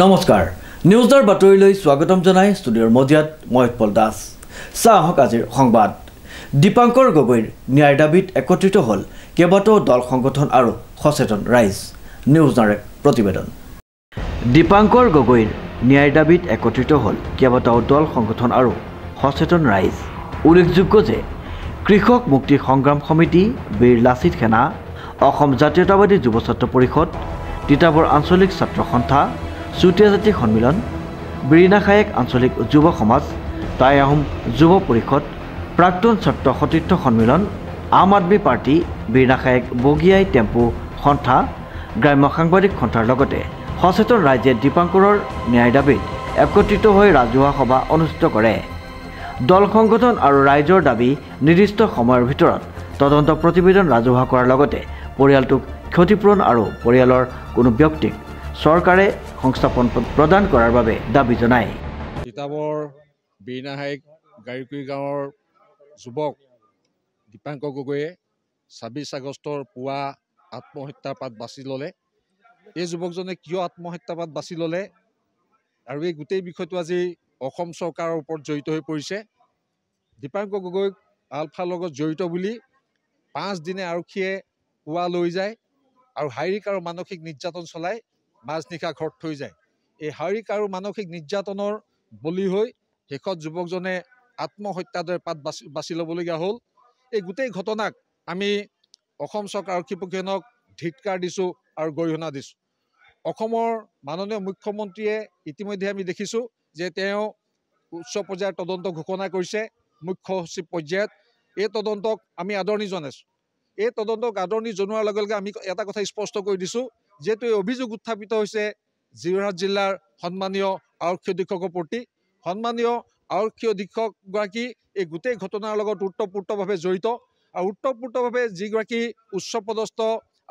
নমস্কাৰ নিউজৰ বাতৰিলৈ স্বাগতম জনাই ষ্টুডিঅ'ৰ মজিয়াত মই উৎপল দাস চাহক আজিৰ সংবাদ দীপাংকৰ গগৈৰ ন্যায়ৰ দাবীত একত্ৰিত হ'ল কেইবাটাও দল সংগঠন আৰু সচেতন ৰাইজ নিউজ নাৰেক প্ৰতিবেদন দীপাংকৰ গগৈৰ ন্যায়ৰ দাবীত একত্ৰিত হ'ল কেইবাটাও দল সংগঠন আৰু সচেতন ৰাইজ উল্লেখযোগ্য যে কৃষক মুক্তি সংগ্ৰাম সমিতি বীৰ লাচিত সেনা অসম জাতীয়তাবাদী যুৱ ছাত্ৰ পৰিষদ তিতাবৰ আঞ্চলিক ছাত্ৰ সন্থা চুতীয়া জাতি সন্মিলন বীৰিনাখায়েক আঞ্চলিক যুৱ সমাজ টাই আহোম যুৱ পৰিষদ প্ৰাক্তন ছাত্ৰ সতীৰ্থ সন্মিলন আম আদমি পাৰ্টি বীৰিনাখায়েক বগিয়াই টেম্পু সন্থা গ্ৰাম্য সাংবাদিক সন্থাৰ লগতে সচেতন ৰাইজে দীপাংকৰৰ ন্যায় দাবীত একত্ৰিত হৈ ৰাজহুৱা সভা অনুষ্ঠিত কৰে দল সংগঠন আৰু ৰাইজৰ দাবী নিৰ্দিষ্ট সময়ৰ ভিতৰত তদন্ত প্ৰতিবেদন ৰাজহুৱা কৰাৰ লগতে পৰিয়ালটোক ক্ষতিপূৰণ আৰু পৰিয়ালৰ কোনো ব্যক্তিক চৰকাৰে সংস্থাপন প্ৰদান কৰাৰ বাবে দাবী জনায় তিতাবৰ বীৰিনাখায়েক গাড়ীকুৰি গাঁৱৰ যুৱক দীপাংকৰ গগৈয়ে ২৬ আগষ্টৰ পুৱা আত্মহত্যাৰ পাত বাছি ল'লে এই যুৱকজনে কিয় আত্মহত্যাৰ পাত বাছি ল'লে আৰু এই গোটেই বিষয়টো আজি অসম চৰকাৰৰ ওপৰত জড়িত হৈ পৰিছে দীপাংকৰ গগৈক আলফাৰ লগত জড়িত বুলি 5 দিনে আৰক্ষীয়ে পুৱা লৈ যায় আৰু শাৰীৰিক আৰু মানসিক নিৰ্যাতন চলাই মাজনিশা ঘৰত থৈ যায় এই শাৰীৰিক আৰু মানসিক নিৰ্যাতনৰ বলি হৈ শেষত যুৱকজনে আত্মহত্যাৰ দৰে পাত বাছি ল'বলগীয়া হ'ল এই গোটেই ঘটনাক আমি অসম চৰকাৰ আৰক্ষী পক্ষক ধিক্কাৰ দিছোঁ আৰু গৰিহণা দিছোঁ অসমৰ মাননীয় মুখ্যমন্ত্ৰীয়ে ইতিমধ্যে আমি দেখিছোঁ যে তেওঁ উচ্চ পৰ্যায়ৰ তদন্ত ঘোষণা কৰিছে মুখ্য সচিব পৰ্যায়ত এই তদন্তক আমি আদৰণি জনাইছোঁ এই তদন্তক আদৰণি জনোৱাৰ লগে লগে আমি এটা কথা স্পষ্ট কৰি দিছোঁ যিহেতু এই অভিযোগ উত্থাপিত হৈছে যোৰহাট জিলাৰ সন্মানীয় আৰক্ষী অধীক্ষকৰ প্ৰতি সন্মানীয় আৰক্ষী অধীক্ষকগৰাকী এই গোটেই ঘটনাৰ লগত ওতঃপ্ৰোতভাৱে জড়িত আৰু ওতঃপ্ৰোতভাৱে যিগৰাকী উচ্চপদস্থ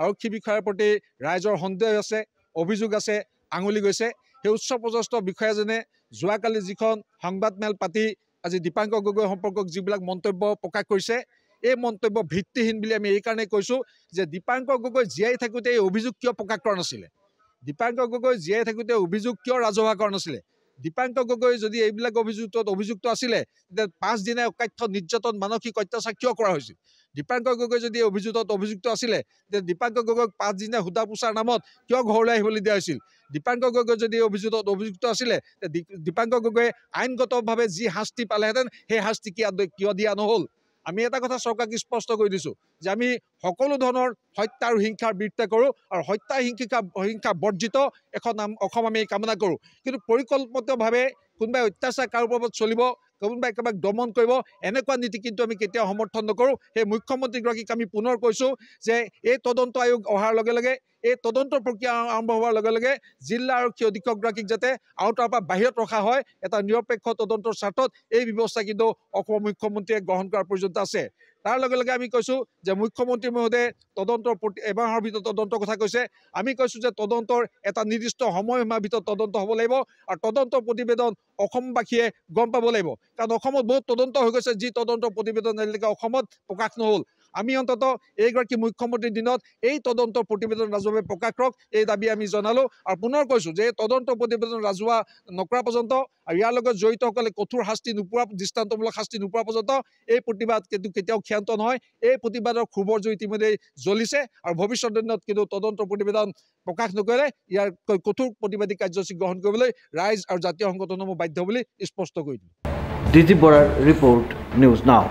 আৰক্ষী বিষয়াৰ প্ৰতি ৰাইজৰ সন্দেহ আছে অভিযোগ আছে আঙুলি গৈছে সেই উচ্চপদস্থ বিষয়াজনে যোৱাকালি যিখন সংবাদমেল পাতি আজি দীপাংকৰ গগৈ সম্পৰ্কত যিবিলাক মন্তব্য প্ৰকাশ কৰিছে এই মন্তব্য ভিত্তিহীন বুলি আমি এইকাৰণে কৈছোঁ যে দীপাংকৰ গগৈ জীয়াই থাকোঁতে এই অভিযোগ কিয় প্ৰকাশ কৰা নাছিলে দীপাংকৰ গগৈ জীয়াই থাকোঁতে অভিযোগ কিয় ৰাজহুৱা কৰা নাছিলে দীপাংকৰ গগৈ যদি এইবিলাক অভিযুক্ত আছিলে তেতিয়া 5 দিনে অকাথ্য নিৰ্যাতন মানসিক অত্যাচাৰ কিয় কৰা হৈছিল দীপাংকৰ গগৈ যদি অভিযুক্ত আছিলে তেতিয়া দীপাংকৰ গগৈক 5 দিনে সুধা পোছাৰ নামত কিয় ঘৰলৈ আহিবলৈ দিয়া হৈছিল দীপাংকৰ গগৈ যদি অভিযুক্ত আছিলে দীপাংকৰ গগৈয়ে আইনগতভাৱে যি শাস্তি পালেহেঁতেন সেই শাস্তি কিয় দিয়া নহ'ল আমি এটা কথা চৰকাৰক স্পষ্ট কৰি দিছোঁ যে আমি সকলো ধৰণৰ হত্যা আৰু হিংসাৰ বিৰুদ্ধে কৰোঁ আৰু হত্যা হিংসা বৰ্জিত এখন অসম আমি কামনা কৰোঁ কিন্তু পৰিকল্পিতভাৱে কোনোবাই অত্যাচাৰ কাৰো ওপৰত চলিব কোনোবাই কাৰোবাক দমন কৰিব এনেকুৱা নীতি কিন্তু আমি কেতিয়াও সমৰ্থন নকৰোঁ সেই মুখ্যমন্ত্ৰীগৰাকীক আমি পুনৰ কৈছোঁ যে এই তদন্ত আয়োগ অহাৰ লগে লগে এই তদন্তৰ প্ৰক্ৰিয়া আৰম্ভ হোৱাৰ লগে লগে জিলা আৰক্ষী অধীক্ষকগৰাকীক যাতে আওতাৰ পৰা বাহিৰত ৰখা হয় এটা নিৰপেক্ষ তদন্তৰ স্বাৰ্থত এই ব্যৱস্থা কিন্তু অসমৰ মুখ্যমন্ত্ৰীয়ে গ্ৰহণ কৰাৰ প্ৰয়োজনীয়তা আছে তাৰ লগে লগে আমি কৈছোঁ যে মুখ্যমন্ত্ৰী মহোদয়ে তদন্তৰ এমাহৰ ভিতৰত তদন্তৰ কথা কৈছে আমি কৈছোঁ যে তদন্তৰ এটা নিৰ্দিষ্ট সময়সীমাৰ ভিতৰত তদন্ত হ'ব লাগিব আৰু তদন্তৰ প্ৰতিবেদন অসমবাসীয়ে গম পাব লাগিব কাৰণ অসমত বহুত তদন্ত হৈ গৈছে যি তদন্তৰ প্ৰতিবেদন আজিলৈকে অসমত প্ৰকাশ নহ'ল আমি অন্ততঃ এইগৰাকী মুখ্যমন্ত্ৰীৰ দিনত এই তদন্তৰ প্ৰতিবেদন ৰাজহুৱাভাৱে প্ৰকাশ কৰক এই দাবী আমি জনালোঁ আৰু পুনৰ কৈছোঁ যে এই তদন্তৰ প্ৰতিবেদন ৰাজহুৱা নকৰা পৰ্যন্ত আৰু ইয়াৰ লগত জড়িতসকলে কঠোৰ শাস্তি নোপোৱা দৃষ্টান্তমূলক শাস্তি নোপোৱা পৰ্যন্ত এই প্ৰতিবাদ কিন্তু কেতিয়াও ক্ষান্ত নহয় এই প্ৰতিবাদৰ ক্ষোভৰ জুই ইতিমধ্যে জ্বলিছে আৰু ভৱিষ্যত দিনত কিন্তু তদন্তৰ প্ৰতিবেদন প্ৰকাশ নকৰিলে ইয়াৰ কঠোৰ প্ৰতিবাদী কাৰ্যসূচী গ্ৰহণ কৰিবলৈ ৰাইজ আৰু জাতীয় সংগঠনসমূহ বাধ্য বুলি স্পষ্ট কৰি দিলে ডিজি বৰাৰ ৰিপৰ্ট নিউজ নাও